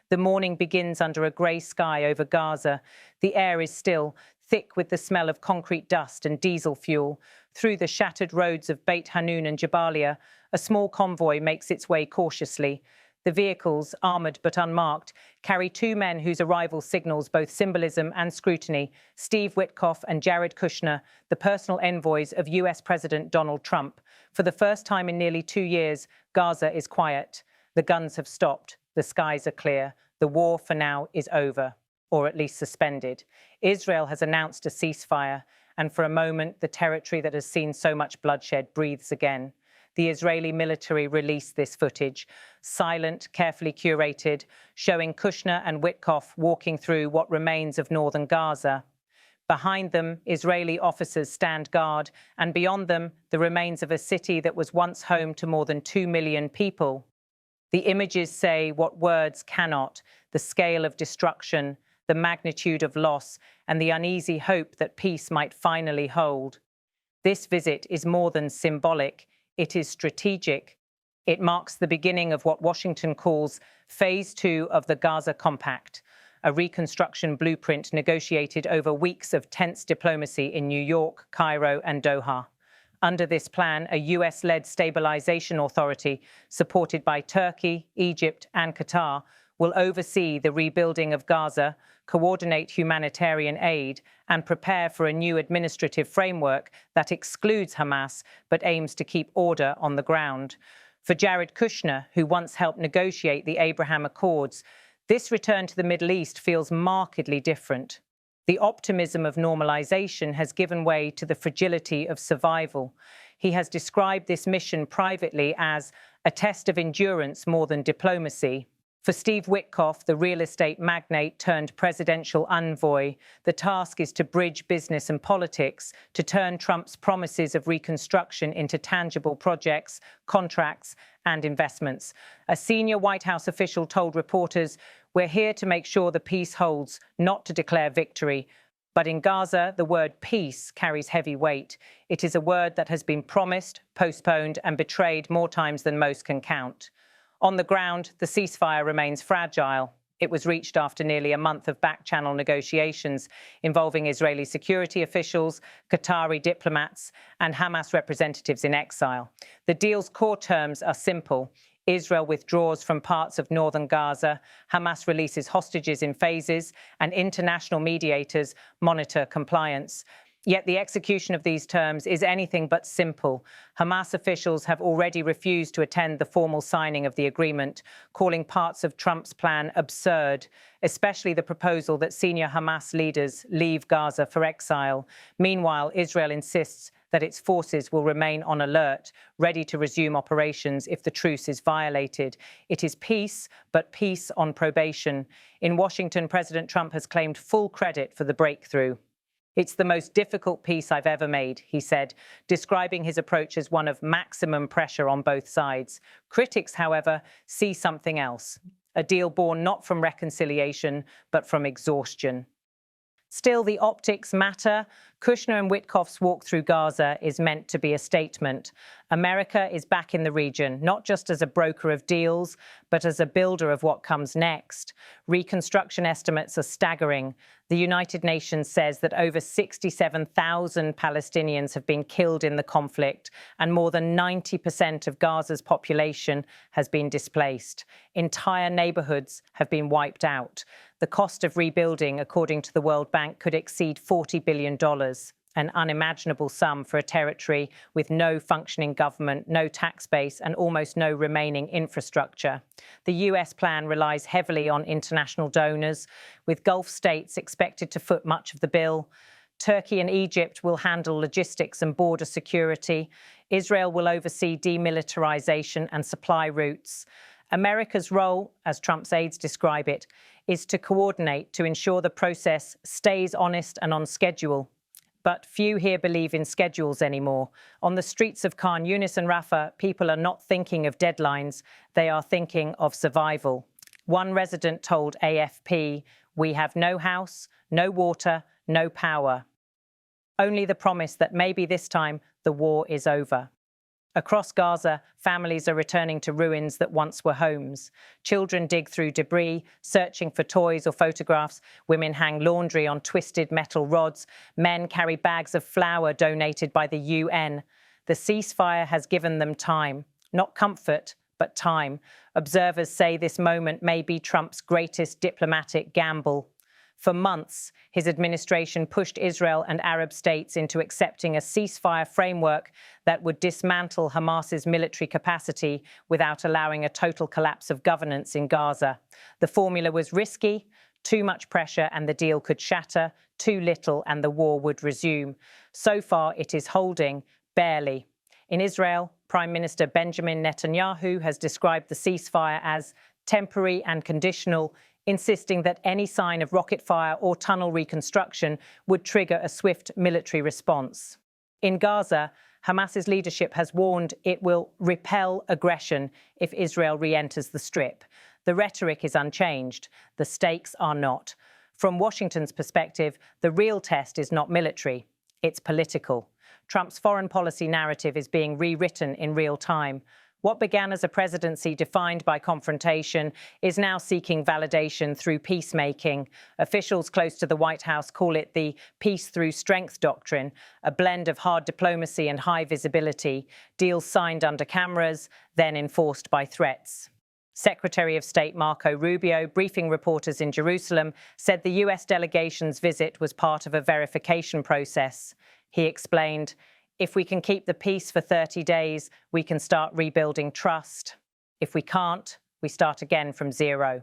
The morning begins under a grey sky over Gaza. The air is still, thick with the smell of concrete dust and diesel fuel. Through the shattered roads of Beit Hanun and Jabalia, a small convoy makes its way cautiously. The vehicles, armoured but unmarked, carry two men whose arrival signals both symbolism and scrutiny, Steve Witkoff and Jared Kushner, the personal envoys of US President Donald Trump. For the first time in nearly 2 years, Gaza is quiet. The guns have stopped. The skies are clear. The war for now is over, or at least suspended. Israel has announced a ceasefire, and for a moment, the territory that has seen so much bloodshed breathes again. The Israeli military released this footage, silent, carefully curated, showing Kushner and Witkoff walking through what remains of northern Gaza. Behind them, Israeli officers stand guard, and beyond them, the remains of a city that was once home to more than 2 million people. The images say what words cannot: the scale of destruction, the magnitude of loss, and the uneasy hope that peace might finally hold. This visit is more than symbolic. It is strategic. It marks the beginning of what Washington calls Phase 2 of the Gaza Compact, a reconstruction blueprint negotiated over weeks of tense diplomacy in New York, Cairo, and Doha. Under this plan, a US-led stabilization authority, supported by Turkey, Egypt, and Qatar, will oversee the rebuilding of Gaza, coordinate humanitarian aid, and prepare for a new administrative framework that excludes Hamas but aims to keep order on the ground. For Jared Kushner, who once helped negotiate the Abraham Accords, this return to the Middle East feels markedly different. The optimism of normalization has given way to the fragility of survival. He has described this mission privately as a test of endurance more than diplomacy. For Steve Witkoff, the real estate magnate turned presidential envoy, the task is to bridge business and politics, to turn Trump's promises of reconstruction into tangible projects, contracts, and investments. A senior White House official told reporters, "We're here to make sure the peace holds, not to declare victory." But in Gaza, the word peace carries heavy weight. It is a word that has been promised, postponed, and betrayed more times than most can count. On the ground, the ceasefire remains fragile. It was reached after nearly a month of back-channel negotiations involving Israeli security officials, Qatari diplomats, and Hamas representatives in exile. The deal's core terms are simple. Israel withdraws from parts of northern Gaza, Hamas releases hostages in phases, and international mediators monitor compliance. Yet the execution of these terms is anything but simple. Hamas officials have already refused to attend the formal signing of the agreement, calling parts of Trump's plan absurd, especially the proposal that senior Hamas leaders leave Gaza for exile. Meanwhile, Israel insists that its forces will remain on alert, ready to resume operations if the truce is violated. It is peace, but peace on probation. In Washington, President Trump has claimed full credit for the breakthrough. "It's the most difficult peace I've ever made," he said, describing his approach as one of maximum pressure on both sides. Critics, however, see something else, a deal born not from reconciliation, but from exhaustion. Still, the optics matter. Kushner and Witkoff's walk through Gaza is meant to be a statement. America is back in the region, not just as a broker of deals, but as a builder of what comes next. Reconstruction estimates are staggering. The United Nations says that over 67,000 Palestinians have been killed in the conflict, and more than 90% of Gaza's population has been displaced. Entire neighborhoods have been wiped out. The cost of rebuilding, according to the World Bank, could exceed $40 billion, an unimaginable sum for a territory with no functioning government, no tax base, and almost no remaining infrastructure. The US plan relies heavily on international donors, with Gulf states expected to foot much of the bill. Turkey and Egypt will handle logistics and border security. Israel will oversee demilitarization and supply routes. America's role, as Trump's aides describe it, is to coordinate to ensure the process stays honest and on schedule. But few here believe in schedules anymore. On the streets of Khan Yunis and Rafah, people are not thinking of deadlines. They are thinking of survival. One resident told AFP, "We have no house, no water, no power. Only the promise that maybe this time the war is over." Across Gaza, families are returning to ruins that once were homes. Children dig through debris, searching for toys or photographs. Women hang laundry on twisted metal rods. Men carry bags of flour donated by the UN. The ceasefire has given them time. Not comfort, but time. Observers say this moment may be Trump's greatest diplomatic gamble. For months, his administration pushed Israel and Arab states into accepting a ceasefire framework that would dismantle Hamas's military capacity without allowing a total collapse of governance in Gaza. The formula was risky, too much pressure and the deal could shatter, too little and the war would resume. So far, it is holding, barely. In Israel, Prime Minister Benjamin Netanyahu has described the ceasefire as temporary and conditional, insisting that any sign of rocket fire or tunnel reconstruction would trigger a swift military response. In Gaza, Hamas's leadership has warned it will repel aggression if Israel re-enters the Strip. The rhetoric is unchanged. The stakes are not. From Washington's perspective, the real test is not military, it's political. Trump's foreign policy narrative is being rewritten in real time. What began as a presidency defined by confrontation is now seeking validation through peacemaking. Officials close to the White House call it the peace through strength doctrine, a blend of hard diplomacy and high visibility, deals signed under cameras, then enforced by threats. Secretary of State Marco Rubio, briefing reporters in Jerusalem, said the US delegation's visit was part of a verification process. He explained, "If we can keep the peace for 30 days, we can start rebuilding trust. If we can't, we start again from zero."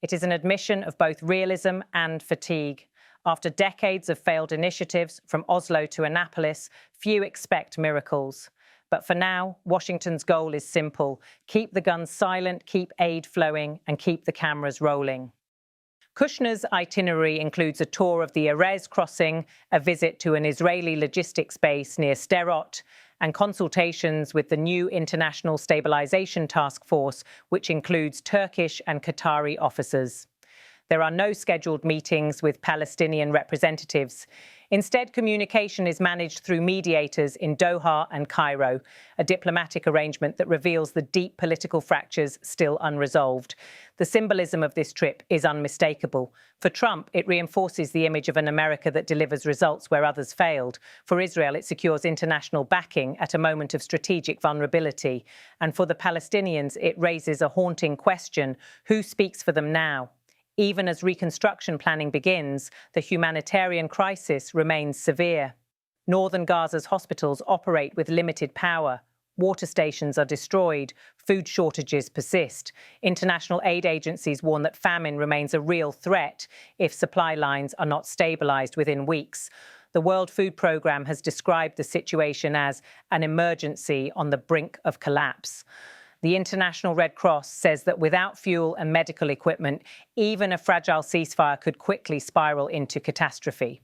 It is an admission of both realism and fatigue. After decades of failed initiatives, from Oslo to Annapolis, few expect miracles. But for now, Washington's goal is simple: keep the guns silent, keep aid flowing, and keep the cameras rolling. Kushner's itinerary includes a tour of the Erez crossing, a visit to an Israeli logistics base near Sderot, and consultations with the new International Stabilization Task Force, which includes Turkish and Qatari officers. There are no scheduled meetings with Palestinian representatives. Instead, communication is managed through mediators in Doha and Cairo, a diplomatic arrangement that reveals the deep political fractures still unresolved. The symbolism of this trip is unmistakable. For Trump, it reinforces the image of an America that delivers results where others failed. For Israel, it secures international backing at a moment of strategic vulnerability. And for the Palestinians, it raises a haunting question: who speaks for them now? Even as reconstruction planning begins, the humanitarian crisis remains severe. Northern Gaza's hospitals operate with limited power. Water stations are destroyed. Food shortages persist. International aid agencies warn that famine remains a real threat if supply lines are not stabilized within weeks. The World Food Programme has described the situation as an emergency on the brink of collapse. The International Red Cross says that without fuel and medical equipment, even a fragile ceasefire could quickly spiral into catastrophe.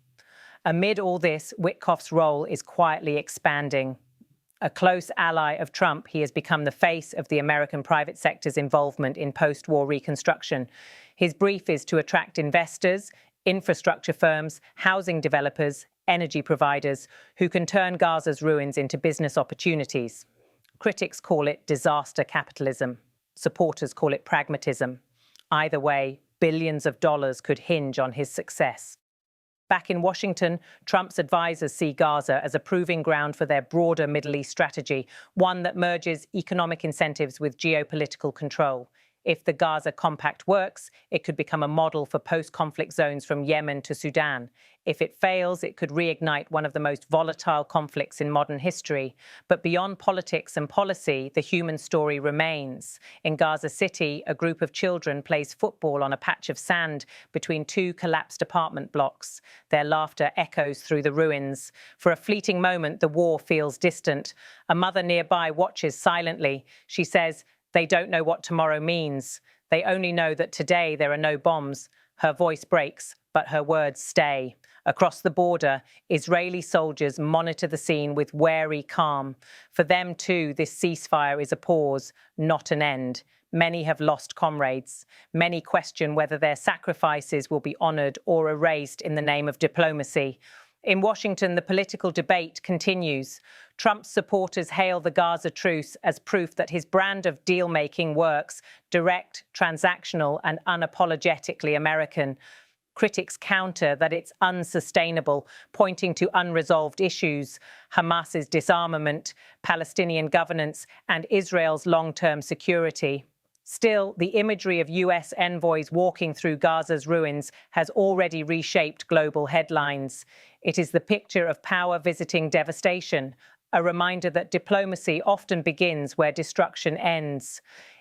Amid all this, Witkoff's role is quietly expanding. A close ally of Trump, he has become the face of the American private sector's involvement in post-war reconstruction. His brief is to attract investors, infrastructure firms, housing developers, energy providers, who can turn Gaza's ruins into business opportunities. Critics call it disaster capitalism. Supporters call it pragmatism. Either way, billions of dollars could hinge on his success. Back in Washington, Trump's advisors see Gaza as a proving ground for their broader Middle East strategy, one that merges economic incentives with geopolitical control. If the Gaza Compact works, it could become a model for post-conflict zones from Yemen to Sudan. If it fails, it could reignite one of the most volatile conflicts in modern history. But beyond politics and policy, the human story remains. In Gaza City, a group of children plays football on a patch of sand between two collapsed apartment blocks. Their laughter echoes through the ruins. For a fleeting moment, the war feels distant. A mother nearby watches silently. She says, "They don't know what tomorrow means. They only know that today there are no bombs." Her voice breaks, but her words stay. Across the border, Israeli soldiers monitor the scene with wary calm. For them too, this ceasefire is a pause, not an end. Many have lost comrades. Many question whether their sacrifices will be honored or erased in the name of diplomacy. In Washington, the political debate continues. Trump's supporters hail the Gaza truce as proof that his brand of deal-making works: direct, transactional, and unapologetically American. Critics counter that it's unsustainable, pointing to unresolved issues: Hamas's disarmament, Palestinian governance, and Israel's long-term security. Still, the imagery of US envoys walking through Gaza's ruins has already reshaped global headlines. It is the picture of power visiting devastation, a reminder that diplomacy often begins where destruction ends.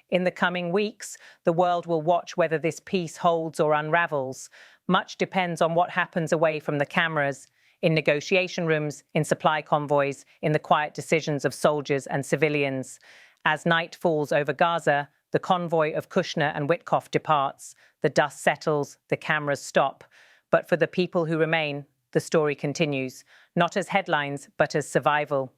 In the coming weeks, the world will watch whether this peace holds or unravels. Much depends on what happens away from the cameras, in negotiation rooms, in supply convoys, in the quiet decisions of soldiers and civilians. As night falls over Gaza, the convoy of Kushner and Witkoff departs. The dust settles, the cameras stop. But for the people who remain, the story continues, not as headlines, but as survival.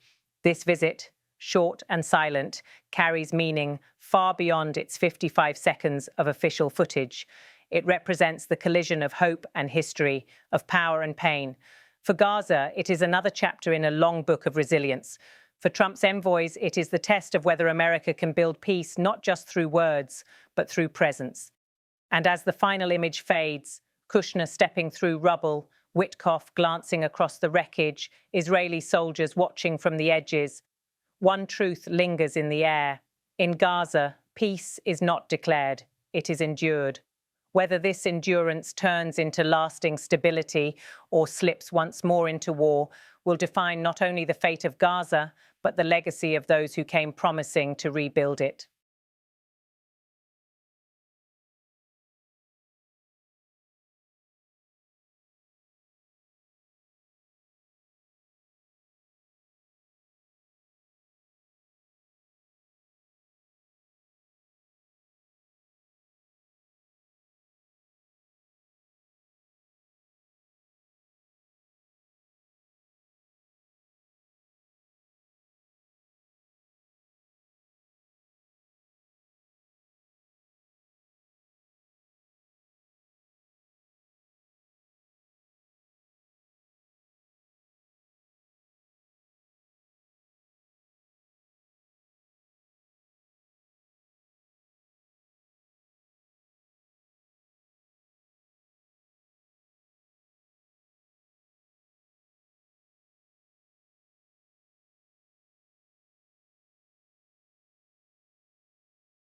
This visit, short and silent, carries meaning far beyond its 55 seconds of official footage. It represents the collision of hope and history, of power and pain. For Gaza, it is another chapter in a long book of resilience. For Trump's envoys, it is the test of whether America can build peace not just through words, but through presence. And as the final image fades, Kushner stepping through rubble, Witkoff glancing across the wreckage, Israeli soldiers watching from the edges, one truth lingers in the air. In Gaza, peace is not declared, it is endured. Whether this endurance turns into lasting stability or slips once more into war will define not only the fate of Gaza, but the legacy of those who came promising to rebuild it.